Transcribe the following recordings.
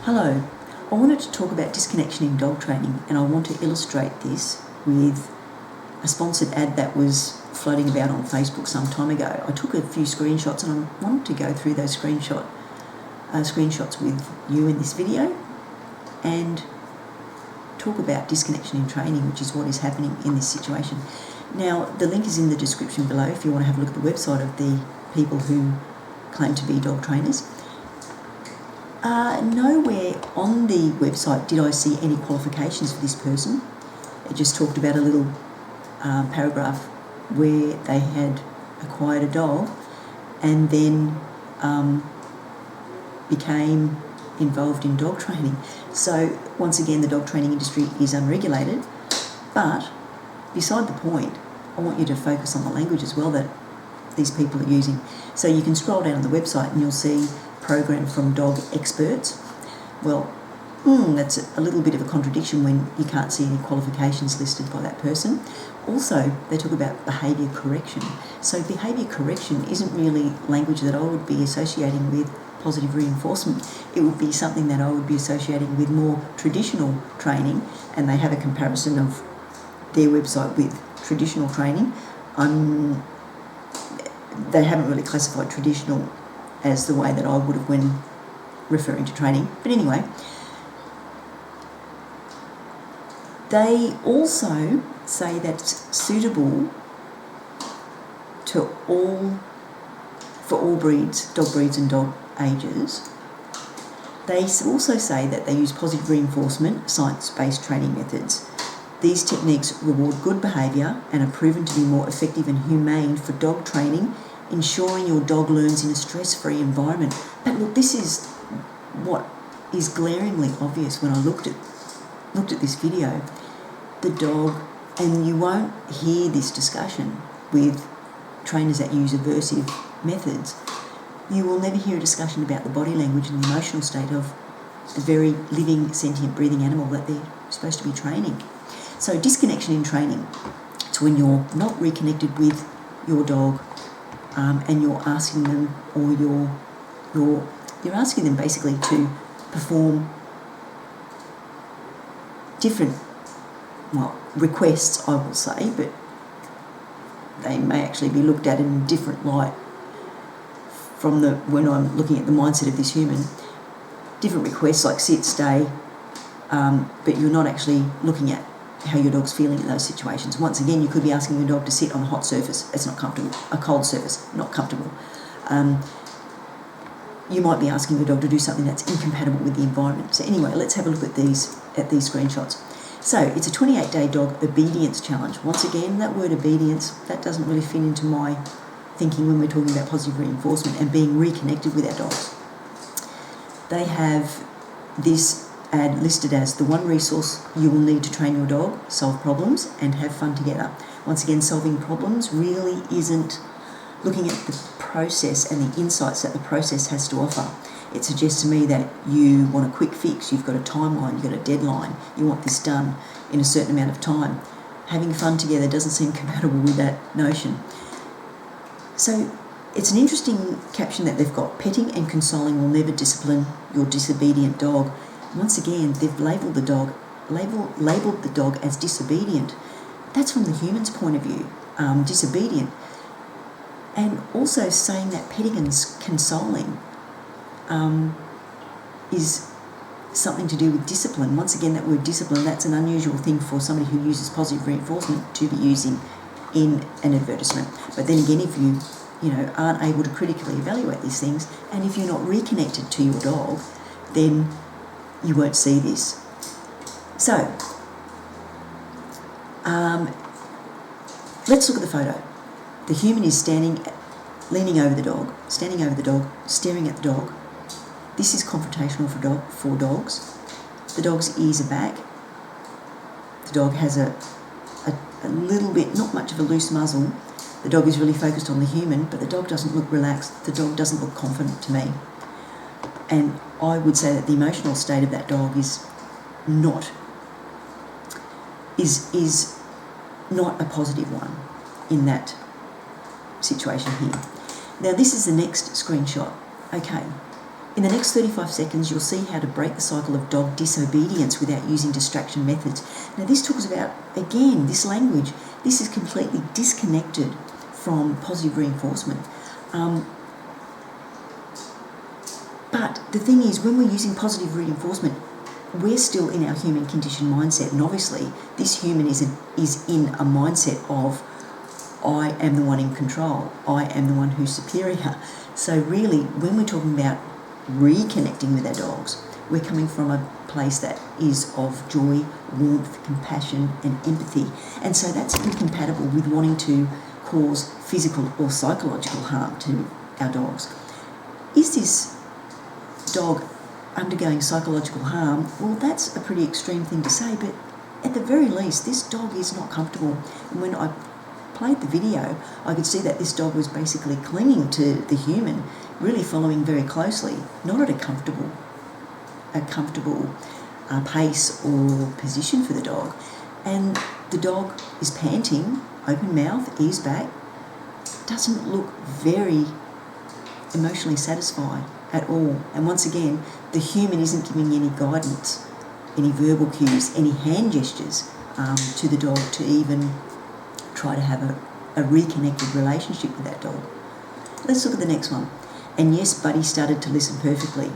Hello, I wanted to talk about disconnection in dog training, and I want to illustrate this with a sponsored ad that was floating about on Facebook some time ago. I took a few screenshots and I wanted to go through those screenshots with you in this video and talk about disconnection in training, which is what is happening in this situation. Now, the link is in the description below if you want to have a look at the website of the people who claim to be dog trainers. Nowhere on the website did I see any qualifications for this person. It just talked about a little paragraph where they had acquired a dog and then became involved in dog training. So once again, the dog training industry is unregulated, but beside the point, I want you to focus on the language as well that these people are using. So you can scroll down on the website and you'll see program from dog experts. Well, that's a little bit of a contradiction when you can't see any qualifications listed by that person. Also, they talk about behaviour correction. So behaviour correction isn't really language that I would be associating with positive reinforcement. It would be something that I would be associating with more traditional training, and they have a comparison of their website with traditional training. They haven't really classified traditional as the way that I would have when referring to training. But anyway, they also say that it's suitable for all breeds, dog breeds and dog ages. They also say that they use positive reinforcement, science-based training methods. These techniques reward good behaviour and are proven to be more effective and humane for dog training, ensuring your dog learns in a stress-free environment. But look, this is what is glaringly obvious when I looked at this video. The dog, and you won't hear this discussion with trainers that use aversive methods. You will never hear a discussion about the body language and the emotional state of the very living, sentient, breathing animal that they're supposed to be training. So disconnection in training, it's when you're not reconnected with your dog, and you're asking them, or you're asking them basically to perform different, requests, I will say, but they may actually be looked at in a different light from when I'm looking at the mindset of this human. Different requests like sit, stay, but you're not actually looking at how your dog's feeling in those situations. Once again, you could be asking your dog to sit on a hot surface. It's not comfortable. A cold surface, not comfortable. You might be asking your dog to do something that's incompatible with the environment. So anyway, let's have a look at these screenshots. So it's a 28-day dog obedience challenge. Once again, that word obedience, that doesn't really fit into my thinking when we're talking about positive reinforcement and being reconnected with our dogs. They have this ad listed as the one resource you will need to train your dog, solve problems and have fun together. Once again, solving problems really isn't looking at the process and the insights that the process has to offer. It suggests to me that you want a quick fix, you've got a timeline, you've got a deadline, you want this done in a certain amount of time. Having fun together doesn't seem compatible with that notion. So it's an interesting caption that they've got. Petting and consoling will never discipline your disobedient dog. Once again, they've labelled the dog as disobedient. That's from the human's point of view, disobedient. And also saying that petting and consoling is something to do with discipline. Once again, that word discipline, that's an unusual thing for somebody who uses positive reinforcement to be using in an advertisement. But then again, if you aren't able to critically evaluate these things, and if you're not reconnected to your dog, then you won't see this. So, let's look at the photo. The human is leaning over the dog, standing over the dog, staring at the dog. This is confrontational for dogs. The dog's ears are back. The dog has a little bit, not much of a loose muzzle. The dog is really focused on the human, but the dog doesn't look relaxed. The dog doesn't look confident to me. And I would say that the emotional state of that dog is not a positive one in that situation here. Now this is the next screenshot. Okay, In the next 35 seconds, you'll see how to break the cycle of dog disobedience without using distraction methods. Now, this talks about, again, this language. This is completely disconnected from positive reinforcement. But the thing is, when we're using positive reinforcement, we're still in our human conditioned mindset. And obviously, this human is in a mindset of, I am the one in control. I am the one who's superior. So really, when we're talking about reconnecting with our dogs, we're coming from a place that is of joy, warmth, compassion and empathy. And so that's incompatible with wanting to cause physical or psychological harm to our dogs. Is this dog undergoing psychological harm? Well, that's a pretty extreme thing to say, but at the very least, this dog is not comfortable. And when I played the video, I could see that this dog was basically clinging to the human, really following very closely, not at a comfortable pace or position for the dog. And the dog is panting, open mouth, ears back, doesn't look very emotionally satisfied at all. And once again, the human isn't giving any guidance, any verbal cues, any hand gestures to the dog to even try to have a reconnected relationship with that dog. Let's look at the next one. And yes, Buddy started to listen perfectly.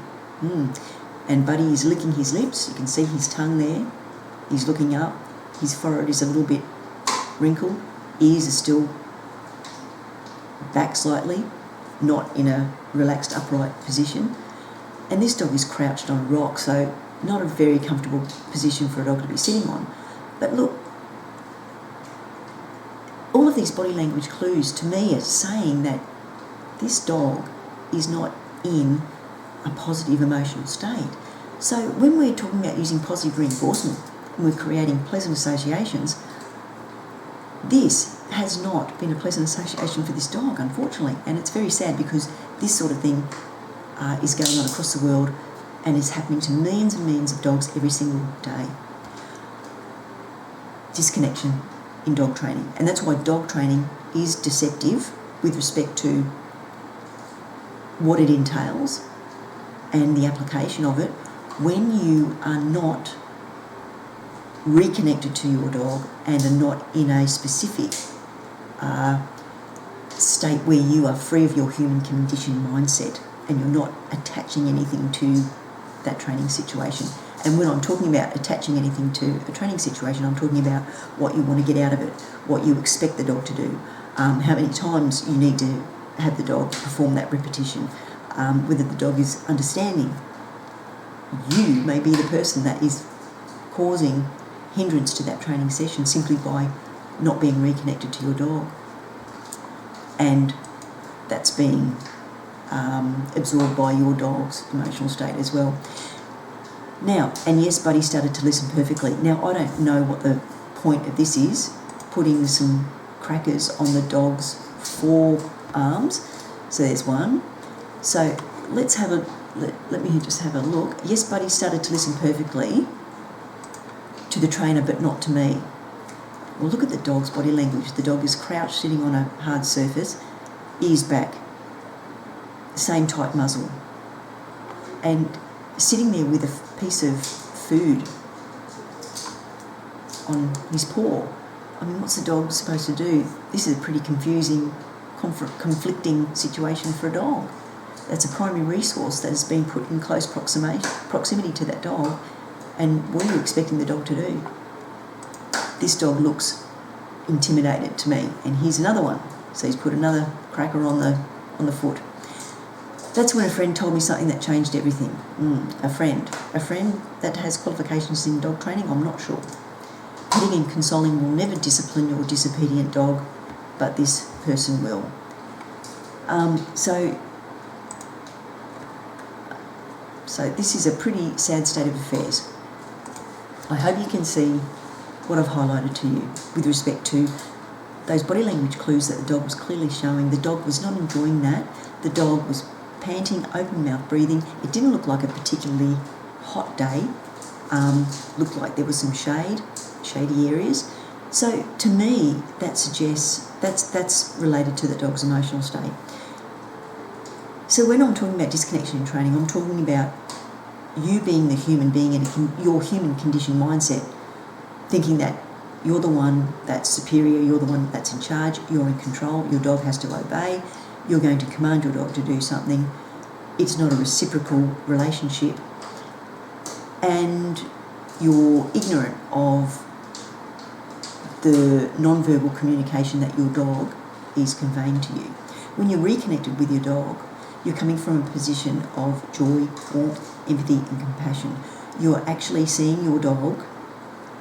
And Buddy is licking his lips. You can see his tongue there. He's looking up. His forehead is a little bit wrinkled. Ears are still back slightly, not in a relaxed upright position. And this dog is crouched on a rock, so not a very comfortable position for a dog to be sitting on. But look, all of these body language clues to me are saying that this dog is not in a positive emotional state. So when we're talking about using positive reinforcement and we're creating pleasant associations, this has not been a pleasant association for this dog, unfortunately. And it's very sad because this sort of thing is going on across the world and is happening to millions and millions of dogs every single day. Disconnection in dog training. And that's why dog training is deceptive with respect to what it entails and the application of it when you are not reconnected to your dog and are not in a specific state where you are free of your human conditioned mindset and you're not attaching anything to that training situation. And when I'm talking about attaching anything to a training situation, I'm talking about what you want to get out of it, what you expect the dog to do, how many times you need to have the dog perform that repetition, whether the dog is understanding. You may be the person that is causing hindrance to that training session simply by not being reconnected to your dog. And that's being absorbed by your dog's emotional state as well. Now, and yes, Buddy started to listen perfectly. Now, I don't know what the point of this is, putting some crackers on the dog's forearms. So there's one. So let's have let me just have a look. Yes, Buddy started to listen perfectly to the trainer, but not to me. Well, look at the dog's body language. The dog is crouched, sitting on a hard surface, ears back, same tight muzzle, and sitting there with a piece of food on his paw. I mean, what's the dog supposed to do? This is a pretty confusing, conflicting situation for a dog. That's a primary resource that has been put in close proximity to that dog. And what are you expecting the dog to do? This dog looks intimidated to me. And here's another one. So he's put another cracker on the foot. That's when a friend told me something that changed everything. A friend that has qualifications in dog training, I'm not sure. Petting and consoling will never discipline your disobedient dog, but this person will. So this is a pretty sad state of affairs. I hope you can see what I've highlighted to you with respect to those body language clues that the dog was clearly showing. The dog was not enjoying that. The dog was panting, open mouth breathing. It didn't look like a particularly hot day. Looked like there was some shady areas. So to me, that suggests that's related to the dog's emotional state. So when I'm talking about disconnection in training, I'm talking about you being the human being in your human conditioned mindset, thinking that you're the one that's superior, you're the one that's in charge, you're in control, your dog has to obey, you're going to command your dog to do something. It's not a reciprocal relationship, and you're ignorant of the non-verbal communication that your dog is conveying to you. When you're reconnected with your dog, you're coming from a position of joy, warmth, empathy and compassion. You're actually seeing your dog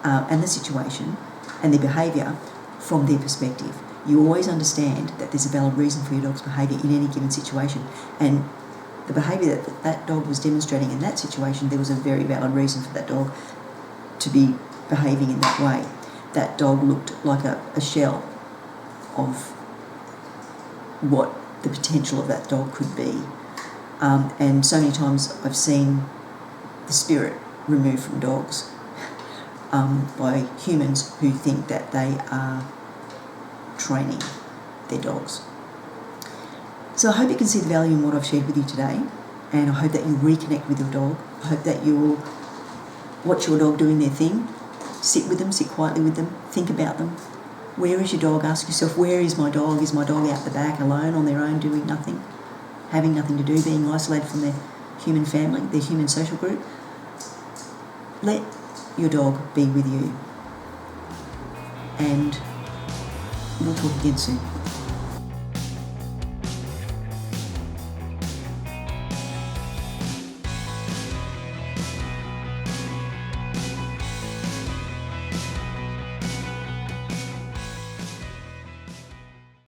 and the situation and their behaviour from their perspective. You always understand that there's a valid reason for your dog's behaviour in any given situation, and the behaviour that dog was demonstrating in that situation, there was a very valid reason for that dog to be behaving in that way. That dog looked like a shell of what the potential of that dog could be. And so many times I've seen the spirit removed from dogs by humans who think that they are training their dogs. So I hope you can see the value in what I've shared with you today, and I hope that you reconnect with your dog. I hope that you'll watch your dog doing their thing, sit with them, sit quietly with them, think about them. Where is your dog? Ask yourself, where is my dog? Is my dog out the back alone on their own doing nothing, having nothing to do, being isolated from their human family, their human social group? Let your dog be with you, and we'll talk again soon.